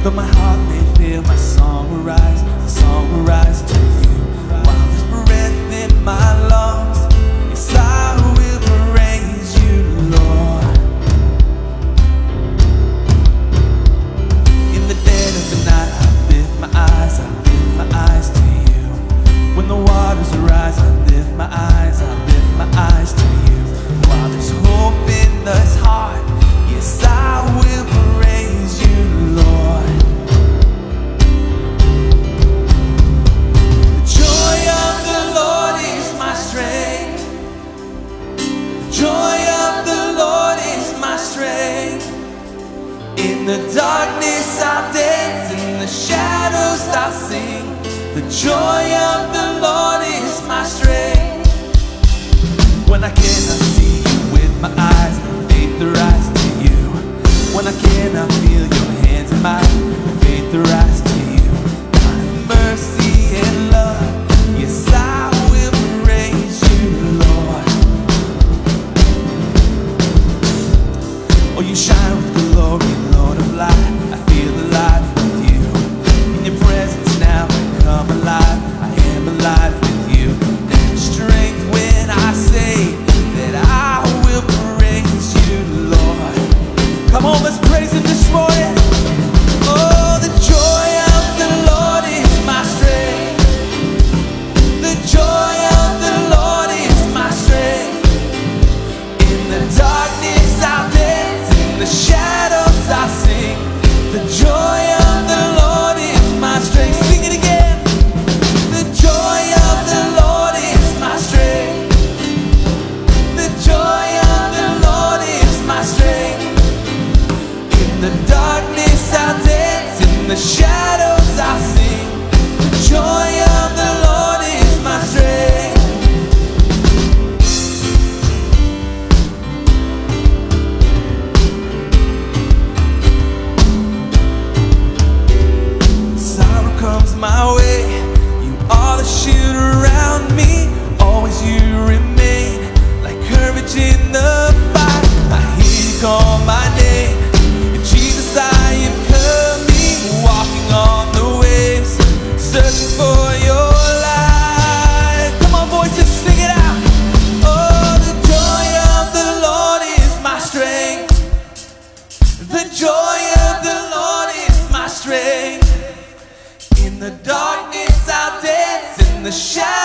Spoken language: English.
Though my heart may fail, my song will rise, the song will rise to you. While there's breath in my lungs, yes, I will praise you, Lord. In the dead of the night, I lift my eyes to you. When the waters rise, I lift my eyes to you. While there's hope in this heart, yes, I will praise you, Lord. The joy of the Lord is my strength. The joy of the Lord is my strength. In the darkness I'll dance, in the shadows I'll sing. The joy of the Lord is my strength. When I cannot see you with my eyes, my faith rise to you. When I cannot feel your hands in mine, faith rise to you. God of mercy and love, yes, I will praise you, Lord. Oh, you shine with glory, Lord of light. I feel alive with you. In your presence now I come alive. I am alive with you. There's strength when I say that I will praise you, Lord. Come on, let's praise him this morning. Oh, the joy of the Lord is my strength. The joy of the Lord is my strength. In the darkness I'll dance, in the shadows I'll sing. The joy of the Lord is my strength. Sing it again. The joy of the Lord is my strength. The joy of the Lord is my strength. In the darkness I'll dance, in the shadows I'll sing. The joy of the Lord is my strength. Sorrow comes my way, you are the shield around me. Always you remain like courage in the fight. I hear you call my name. Jesus, I am coming, walking on the waves, searching for your light. Come on, voices, sing it out. Oh, the joy of the Lord is my strength. The joy of the Lord is my strength. In the darkness I'll dance, in the shadows